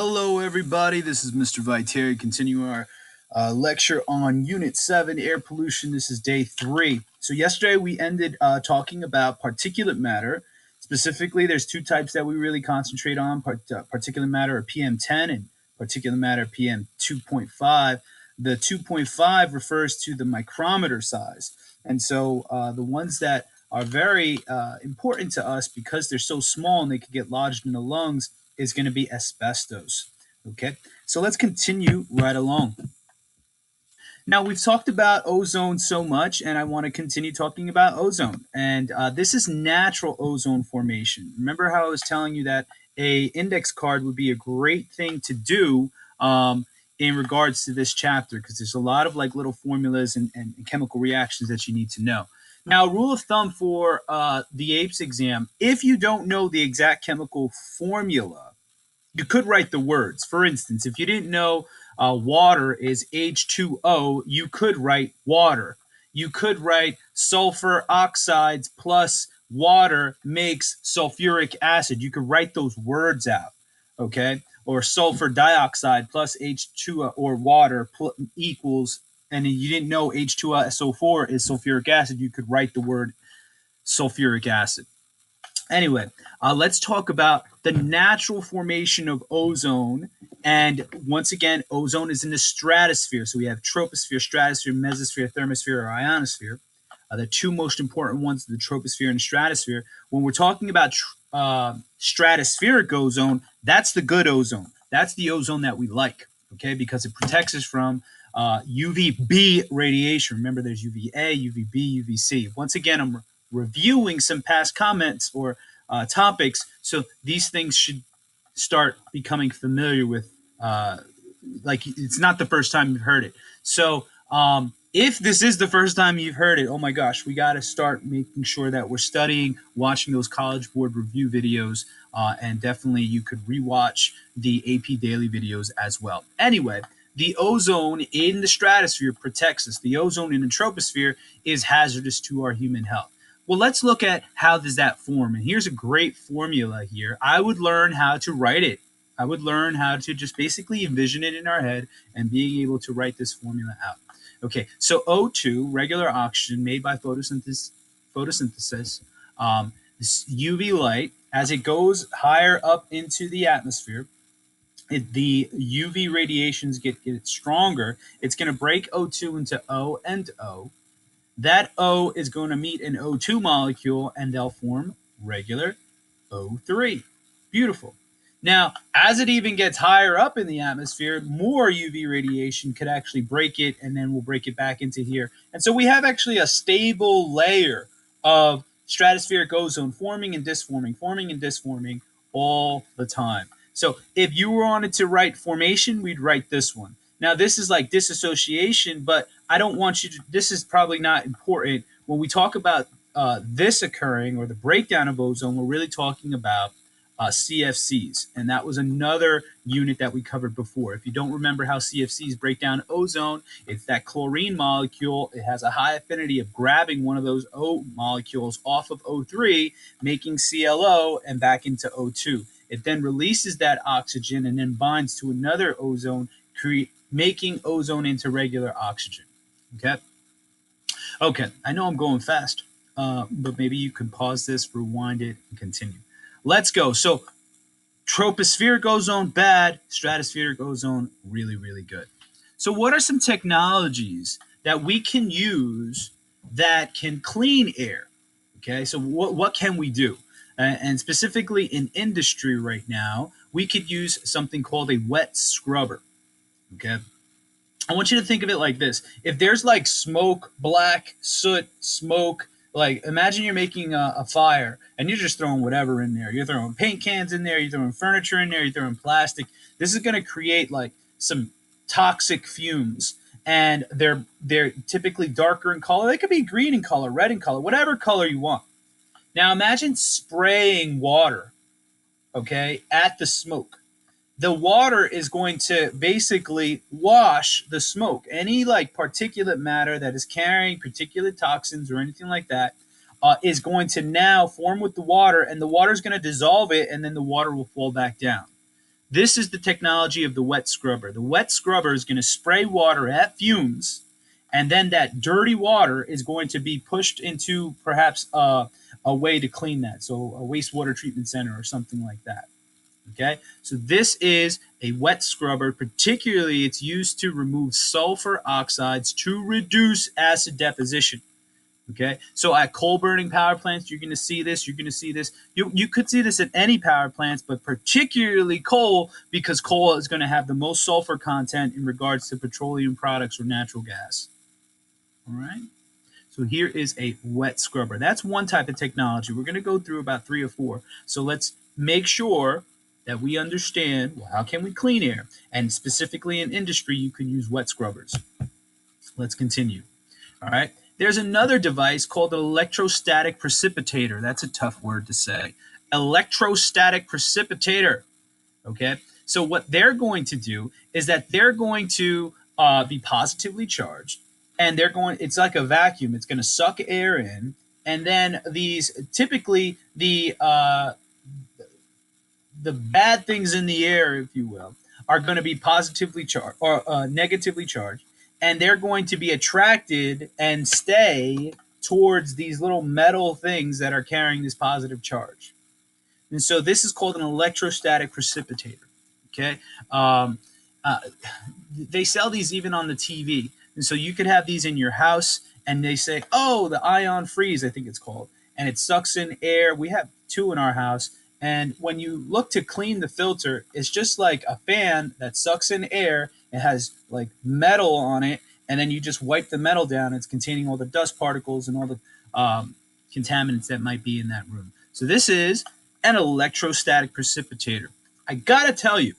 Hello, everybody. This is Mr. Viteri. Continuing our lecture on Unit 7, Air Pollution. This is day 3. So yesterday we ended talking about particulate matter. Specifically, there's two types that we really concentrate on, particulate matter or PM10 and particulate matter PM2.5. The 2.5 refers to the micrometer size. And so the ones that are very important to us because they're so small and they could get lodged in the lungs is going to be asbestos. Okay, so let's continue right along. Now, we've talked about ozone so much, and I want to continue talking about ozone. And this is natural ozone formation. Remember how I was telling you that a index card would be a great thing to do in regards to this chapter, because there's a lot of like little formulas and chemical reactions that you need to know. Now, rule of thumb for the APES exam, if you don't know the exact chemical formula, you could write the words. For instance, if you didn't know water is H2O, you could write water. You could write sulfur oxides plus water makes sulfuric acid. You could write those words out, okay? Or sulfur dioxide plus H2O or water equals, and you didn't know H2SO4 is sulfuric acid, you could write the word sulfuric acid. Anyway, let's talk about the natural formation of ozone. And once again, ozone is in the stratosphere. So we have troposphere, stratosphere, mesosphere, thermosphere, or ionosphere. The two most important ones are the troposphere and stratosphere. When we're talking about stratospheric ozone, that's the good ozone. That's the ozone that we like, okay, because it protects us from UVB radiation. Remember, there's UVA, UVB, UVC. Once again, I'm reviewing some past comments or topics, so these things should start becoming familiar with, like it's not the first time you've heard it. So if this is the first time you've heard it, oh my gosh, we got to start making sure that we're studying, watching those College Board review videos, and definitely you could rewatch the AP Daily videos as well. Anyway, the ozone in the stratosphere protects us. The ozone in the troposphere is hazardous to our human health. Well, let's look at how does that form. And here's a great formula here. I would learn how to write it. I would learn how to just basically envision it in our head and being able to write this formula out. Okay, so O2, regular oxygen made by photosynthesis, this UV light, as it goes higher up into the atmosphere, the UV radiations get stronger. It's going to break O2 into O and O. That O is going to meet an O2 molecule, and they'll form regular O3. Beautiful. Now, as it even gets higher up in the atmosphere, more UV radiation could actually break it, and then we'll break it back into here. And so we have actually a stable layer of stratospheric ozone forming and disforming all the time. So if you wanted to write formation, we'd write this one. Now, this is like dissociation, but I don't want you to, this is probably not important. When we talk about this occurring or the breakdown of ozone, we're really talking about CFCs. And that was another unit that we covered before. If you don't remember how CFCs break down ozone, it's that chlorine molecule. It has a high affinity of grabbing one of those O molecules off of O3, making ClO and back into O2. It then releases that oxygen and then binds to another ozone, making ozone into regular oxygen. Okay, I know I'm going fast, but maybe you can pause this, rewind it, and continue. Let's go. So tropospheric ozone, bad. Stratospheric ozone, really, really good. So what are some technologies that we can use that can clean air? Okay, so what can we do? And specifically in industry right now, we could use something called a wet scrubber. Okay, I want you to think of it like this. If there's like smoke, black, soot, smoke, like imagine you're making a fire and you're just throwing whatever in there. You're throwing paint cans in there, you're throwing furniture in there, you're throwing plastic. This is going to create like some toxic fumes, and they're typically darker in color. They could be green in color, red in color, whatever color you want. Now imagine spraying water, okay, at the smoke. The water is going to basically wash the smoke. Any like particulate matter that is carrying particulate toxins or anything like that is going to now form with the water, and the water is going to dissolve it, and then the water will fall back down. This is the technology of the wet scrubber. The wet scrubber is going to spray water at fumes, and then that dirty water is going to be pushed into perhaps a way to clean that. So a wastewater treatment center or something like that. Okay, so this is a wet scrubber. Particularly, it's used to remove sulfur oxides to reduce acid deposition. Okay, so at coal burning power plants, you're going to see this. You're going to see this. You could see this at any power plants, but particularly coal, because coal is going to have the most sulfur content in regards to petroleum products or natural gas. All right. So here is a wet scrubber. That's one type of technology. We're going to go through about 3 or 4. So let's make sure that we understand, well, how can we clean air? And specifically in industry, you can use wet scrubbers. Let's continue. All right. There's another device called an electrostatic precipitator. That's a tough word to say. Electrostatic precipitator. Okay. So what they're going to do is that they're going to be positively charged, and they're going. It's like a vacuum. It's going to suck air in, and then these typically the bad things in the air, if you will, are going to be positively charged or negatively charged, and they're going to be attracted and stay towards these little metal things that are carrying this positive charge. And so this is called an electrostatic precipitator. Okay. They sell these even on the TV. And so you could have these in your house, and they say, oh, the ion freeze, I think it's called. And it sucks in air. We have 2 in our house. And when you look to clean the filter, it's just like a fan that sucks in air. It has like metal on it. And then you just wipe the metal down. It's containing all the dust particles and all the contaminants that might be in that room. So this is an electrostatic precipitator. I got to tell you,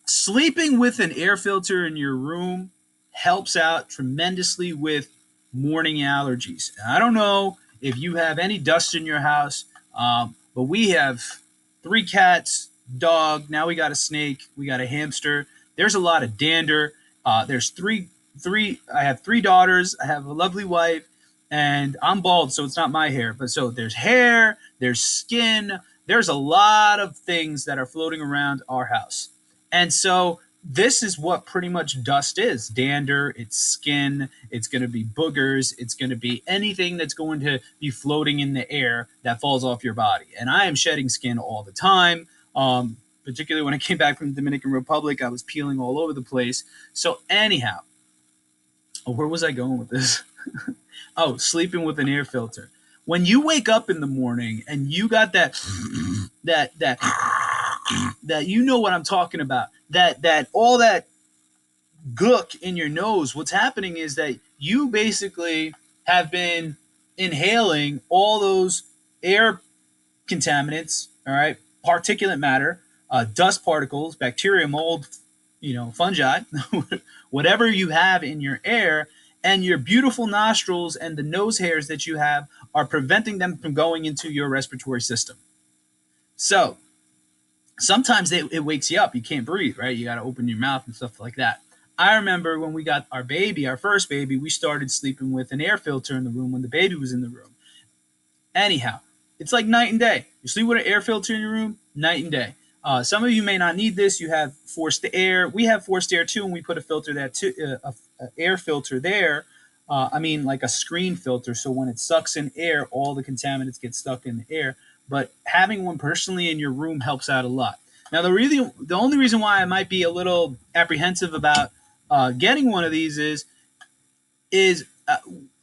sleeping with an air filter in your room helps out tremendously with morning allergies. I don't know if you have any dust in your house, but we have 3 cats, dog. Now we got a snake. We got a hamster. There's a lot of dander. There's three. I have 3 daughters. I have a lovely wife, and I'm bald, so it's not my hair. But so there's hair. There's skin. There's a lot of things that are floating around our house. And so this is what pretty much dust is. Dander, it's skin, it's going to be boogers, it's going to be anything that's going to be floating in the air that falls off your body. And I am shedding skin all the time. Particularly when I came back from the Dominican Republic, I was peeling all over the place. So anyhow, where was I going with this? Oh, sleeping with an air filter. When you wake up in the morning and you got that you know what I'm talking about, that all that gook in your nose, what's happening is that you basically have been inhaling all those air contaminants, all right, particulate matter, dust particles, bacteria, mold, fungi, whatever you have in your air, and your beautiful nostrils and the nose hairs that you have are preventing them from going into your respiratory system. So sometimes it wakes you up. You can't breathe, right? You got to open your mouth and stuff like that. I remember when we got our baby, our first baby, we started sleeping with an air filter in the room when the baby was in the room. Anyhow, it's like night and day. You sleep with an air filter in your room, night and day. Some of you may not need this. You have forced air. We have forced air too, and we put a filter that too, a air filter there. Like a screen filter. So when it sucks in air, all the contaminants get stuck in the air. But having one personally in your room helps out a lot. Now, the only reason why I might be a little apprehensive about getting one of these is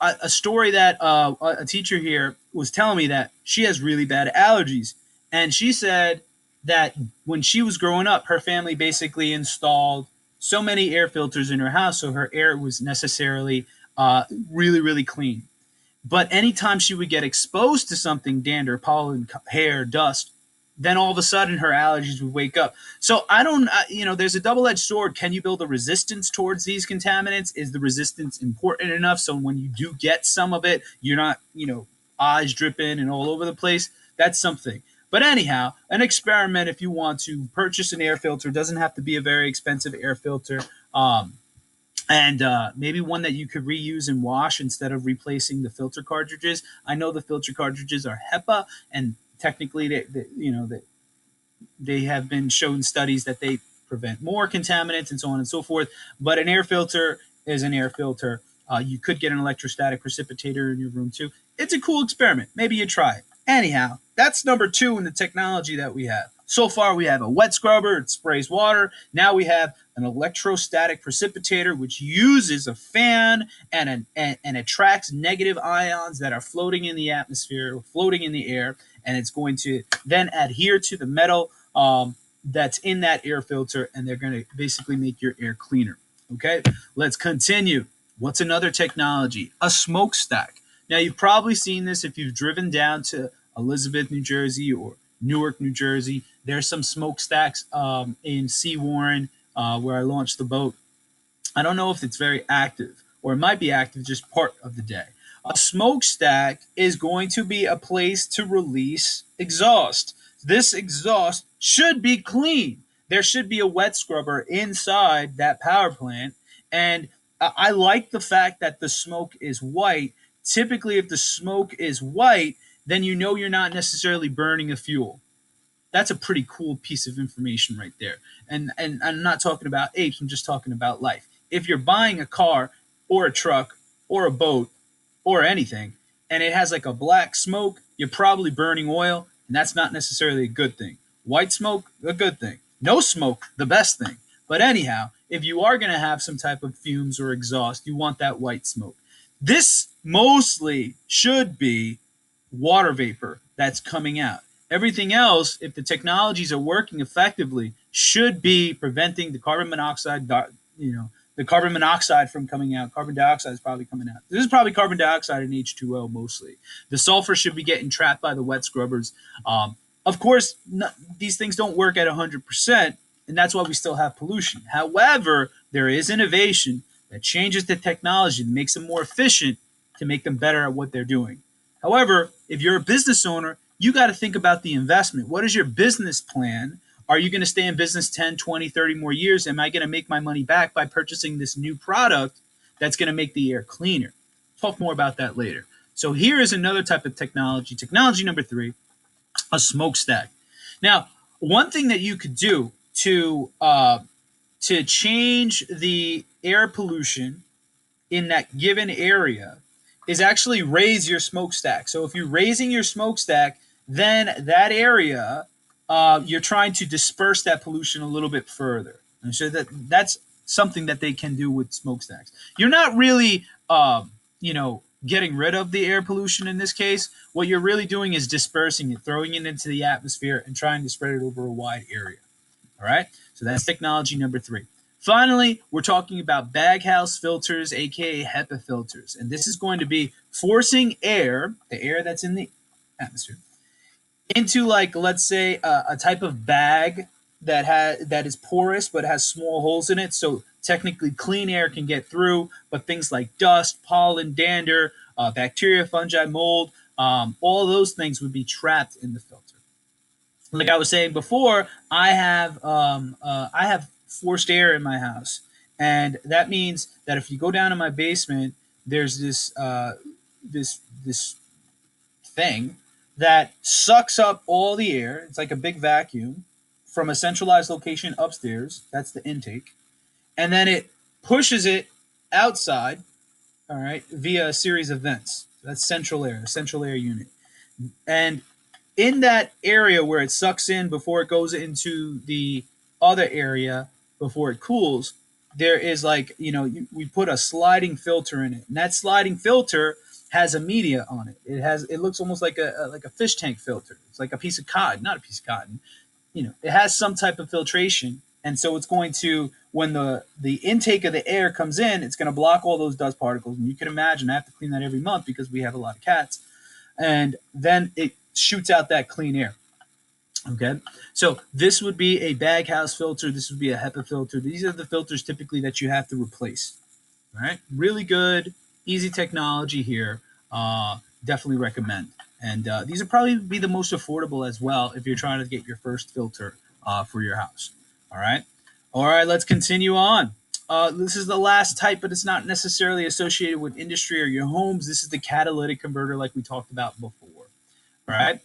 a story that a teacher here was telling me, that she has really bad allergies. And she said that when she was growing up, her family basically installed so many air filters in her house, so her air was necessarily really, really clean. But anytime she would get exposed to something, dander, pollen, hair, dust, then all of a sudden her allergies would wake up. So I don't, there's a double-edged sword. Can you build a resistance towards these contaminants? Is the resistance important enough so when you do get some of it, you're not, eyes dripping and all over the place? That's something. But anyhow, an experiment if you want to purchase an air filter. It doesn't have to be a very expensive air filter. And maybe one that you could reuse and wash instead of replacing the filter cartridges. I know the filter cartridges are HEPA, and technically, they have been shown studies that they prevent more contaminants and so on and so forth. But an air filter is an air filter. You could get an electrostatic precipitator in your room too. It's a cool experiment. Maybe you try it. Anyhow, that's number 2 in the technology that we have. So far, we have a wet scrubber. It sprays water. Now we have an electrostatic precipitator, which uses a fan and attracts negative ions that are floating in the atmosphere, floating in the air, and it's going to then adhere to the metal that's in that air filter, and they're going to basically make your air cleaner. Okay, let's continue. What's another technology? A smokestack. Now, you've probably seen this if you've driven down to Elizabeth, New Jersey, or Newark, New Jersey. There's some smokestacks in Seawarren where I launched the boat. I don't know if it's very active, or it might be active just part of the day. A smokestack is going to be a place to release exhaust. This exhaust should be clean. There should be a wet scrubber inside that power plant. And I like the fact that the smoke is white. Typically, if the smoke is white, then you know you're not necessarily burning a fuel. That's a pretty cool piece of information right there. And I'm not talking about apes, I'm just talking about life. If you're buying a car or a truck or a boat or anything, and it has like a black smoke, you're probably burning oil, and that's not necessarily a good thing. White smoke, a good thing. No smoke, the best thing. But anyhow, if you are going to have some type of fumes or exhaust, you want that white smoke. This mostly should be water vapor that's coming out. Everything else, if the technologies are working effectively, should be preventing the carbon monoxide, the carbon monoxide from coming out. Carbon dioxide is probably coming out. This is probably carbon dioxide and H2O mostly. The sulfur should be getting trapped by the wet scrubbers. Of course, these things don't work at 100%, and that's why we still have pollution. However, there is innovation that changes the technology, that makes them more efficient, to make them better at what they're doing. However, if you're a business owner, you got to think about the investment. What is your business plan? Are you going to stay in business 10, 20, 30 more years? Am I going to make my money back by purchasing this new product that's going to make the air cleaner? Talk more about that later. So here is another type of technology. Technology number 3, a smokestack. Now, one thing that you could do to change the air pollution in that given area is actually raise your smokestack. So if you're raising your smokestack, then that area, you're trying to disperse that pollution a little bit further. And so that's something that they can do with smokestacks. You're not really, getting rid of the air pollution in this case. What you're really doing is dispersing it, throwing it into the atmosphere, and trying to spread it over a wide area. All right? So that's technology number 3. Finally, we're talking about baghouse filters, aka HEPA filters. And this is going to be forcing air, the air that's in the atmosphere, into, like, let's say a type of bag that is porous but has small holes in it. So technically clean air can get through, but things like dust, pollen, dander, bacteria, fungi, mold, all those things would be trapped in the filter. Like I was saying before, I have forced air in my house, and that means that if you go down in my basement, there's this thing that sucks up all the air. It's like a big vacuum from a centralized location upstairs. That's the intake, and then it pushes it outside. All right, via a series of vents. That's central air unit, and in that area where it sucks in before it goes into the other area before it cools, there is, like, we put a sliding filter in it, and that sliding filter has a media on it. It looks almost like a fish tank filter. It's like a piece of cotton, not a piece of cotton. It has some type of filtration, and so it's going to, when the intake of the air comes in, it's going to block all those dust particles. And you can imagine I have to clean that every month because we have a lot of cats, and then it shoots out that clean air. Okay, so this would be a baghouse filter. This would be a HEPA filter. These are the filters typically that you have to replace. All right, really good, easy technology here. Definitely recommend. And these would probably be the most affordable as well if you're trying to get your first filter for your house. All right, let's continue on. This is the last type, but it's not necessarily associated with industry or your homes. This is the catalytic converter, like we talked about before. All right.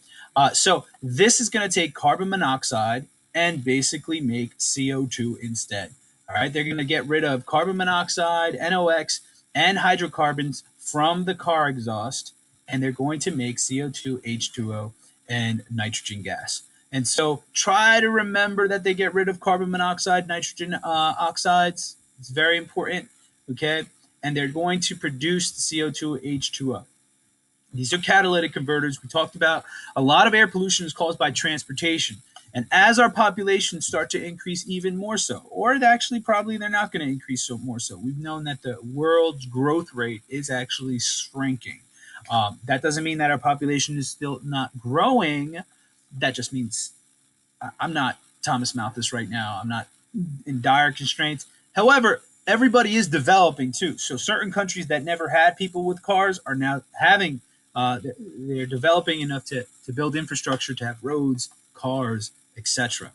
So this is going to take carbon monoxide and basically make CO2 instead. All right, they're going to get rid of carbon monoxide, NOx, and hydrocarbons from the car exhaust, and they're going to make CO2, H2O, and nitrogen gas. And so try to remember that they get rid of carbon monoxide, nitrogen oxides. It's very important, okay? And they're going to produce the CO2, H2O. These are catalytic converters. We talked about a lot of air pollution is caused by transportation. And as our populations start to increase even more so, or actually probably they're not going to increase so more so, we've known that the world's growth rate is actually shrinking. That doesn't mean that our population is still not growing. That just means I'm not Thomas Malthus right now. I'm not in dire constraints. However, everybody is developing too. So certain countries that never had people with cars are now having, they're developing enough to build infrastructure to have roads, cars, etc.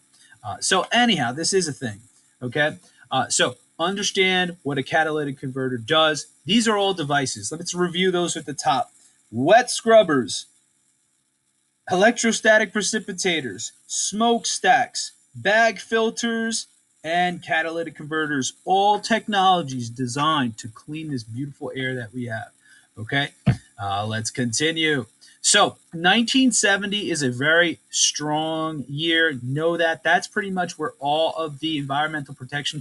So anyhow, this is a thing, okay? So understand what a catalytic converter does. These are all devices. Let's review those at the top. Wet scrubbers, electrostatic precipitators, smokestacks, bag filters, and catalytic converters, all technologies designed to clean this beautiful air that we have. Okay, let's continue. So 1970 is a very strong year. Know that. That's pretty much where all of the environmental protection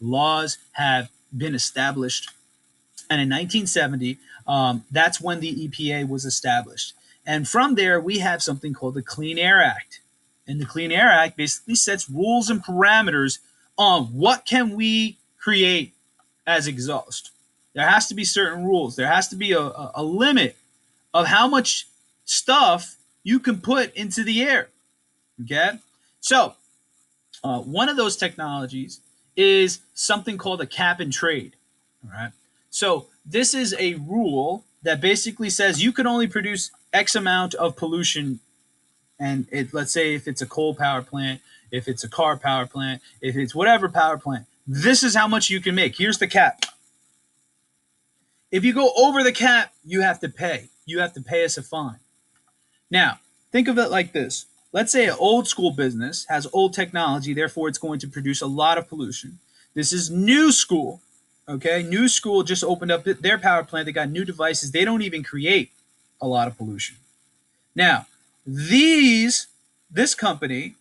laws have been established. And in 1970, that's when the EPA was established. And from there, we have something called the Clean Air Act. And the Clean Air Act basically sets rules and parameters on what can we create as exhaust. There has to be certain rules. There has to be a limit of how much stuff you can put into the air. Okay? So one of those technologies is something called a cap and trade. All right? So this is a rule that basically says you can only produce X amount of pollution, and let's say if it's a coal power plant, if it's a car power plant, if it's whatever power plant, this is how much you can make. Here's the cap. If you go over the cap, you have to pay. You have to pay us a fine. Now, think of it like this. Let's say an old school business has old technology, therefore it's going to produce a lot of pollution. This is new school. Okay, new school just opened up their power plant. They got new devices. They don't even create a lot of pollution. Now, this company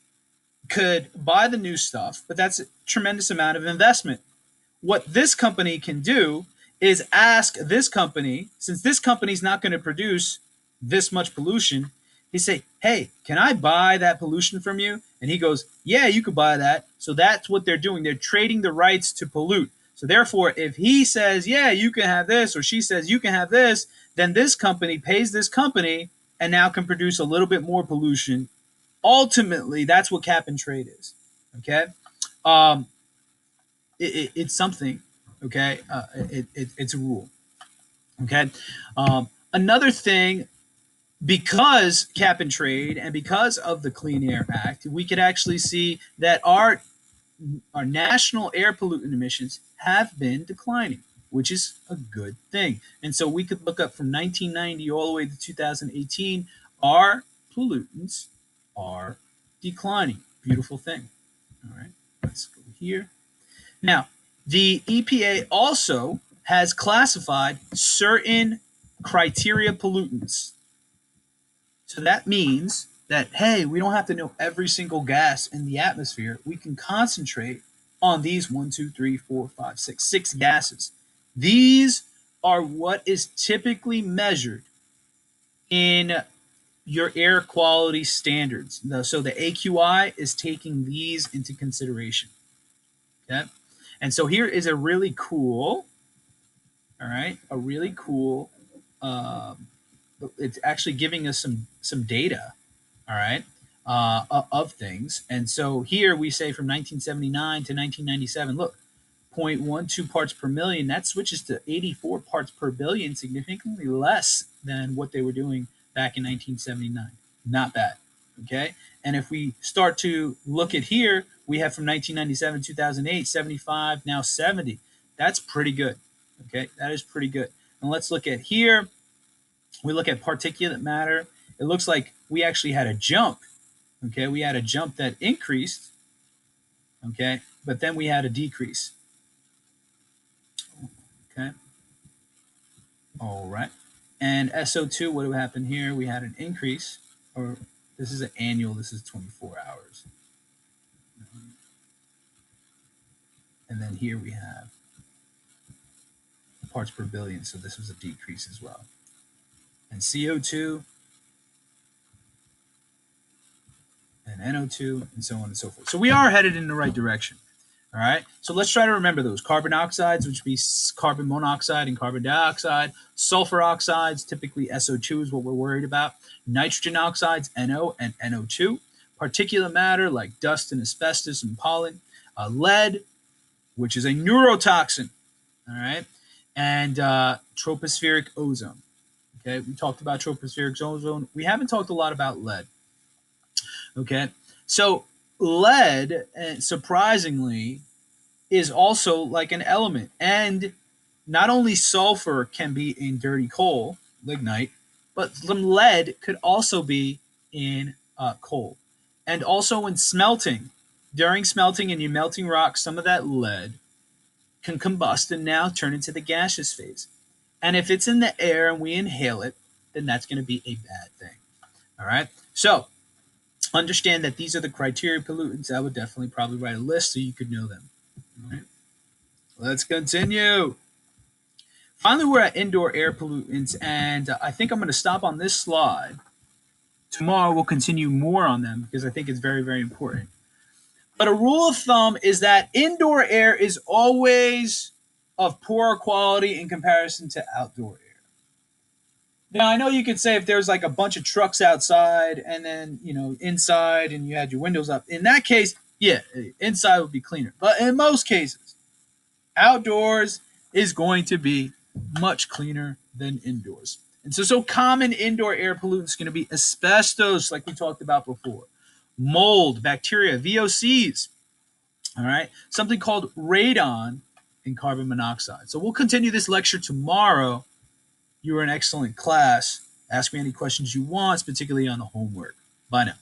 could buy the new stuff, but that's a tremendous amount of investment. What this company can do is ask this company, since this company is not going to produce this much pollution, he say, hey, can I buy that pollution from you? And he goes, yeah, you could buy that. So that's what they're doing. They're trading the rights to pollute. So therefore, if he says, yeah, you can have this, or she says, you can have this, then this company pays this company and now can produce a little bit more pollution. Ultimately, that's what cap and trade is. Okay? It's something. Okay? It's a rule. Okay? Another thing, because cap and trade and because of the Clean Air Act, we could actually see that our national air pollutant emissions have been declining, which is a good thing. And so we could look up from 1990 all the way to 2018, our pollutants are declining. Beautiful thing. All right, let's go here. Now, the EPA also has classified certain criteria pollutants. So that means that, hey, we don't have to know every single gas in the atmosphere. We can concentrate on these 6 gases. These are what is typically measured in your air quality standards. So the AQI is taking these into consideration. Okay? And so here is a really cool, it's actually giving us some data, all right, of things. And so here we say from 1979 to 1997, look, 0.12 parts per million, that switches to 84 parts per billion, significantly less than what they were doing back in 1979. Not bad, okay? And if we start to look at here, we have from 1997, 2008, 75, now 70. That's pretty good, okay? That is pretty good. And let's look at here. We look at particulate matter, it looks like we actually had a jump. Okay, we had a jump that increased. Okay, but then we had a decrease. Okay, all right. And SO2, what happened here? We had an increase, or this is an annual, this is 24 hours. And then here we have parts per billion, so this was a decrease as well. And CO2, and NO2, and so on and so forth. So we are headed in the right direction. All right. So let's try to remember those carbon oxides, which would be carbon monoxide and carbon dioxide. Sulfur oxides, typically SO2 is what we're worried about. Nitrogen oxides, NO and NO2. Particulate matter like dust and asbestos and pollen. Lead, which is a neurotoxin. All right. And tropospheric ozone. Okay. We talked about tropospheric ozone. We haven't talked a lot about lead. Okay. So lead, surprisingly, is also like an element. And not only sulfur can be in dirty coal, lignite, but some lead could also be in coal. And also in smelting. During smelting and you're melting rock, some of that lead can combust and now turn into the gaseous phase. And if it's in the air and we inhale it, then that's going to be a bad thing. All right? So understand that these are the criteria pollutants. I would definitely probably write a list so you could know them. All right. Let's continue. Finally, we're at indoor air pollutants, and I think I'm going to stop on this slide. Tomorrow we'll continue more on them because I think it's very, very important. But a rule of thumb is that indoor air is always of poorer quality in comparison to outdoor air. Now, I know you could say if there's like a bunch of trucks outside and then, inside and you had your windows up, in that case, yeah, inside would be cleaner. But in most cases, outdoors is going to be much cleaner than indoors. And so common indoor air pollutants are going to be asbestos, like we talked about before, mold, bacteria, VOCs, all right, something called radon, and carbon monoxide. So we'll continue this lecture tomorrow. You were an excellent class. Ask me any questions you want, particularly on the homework. Bye now.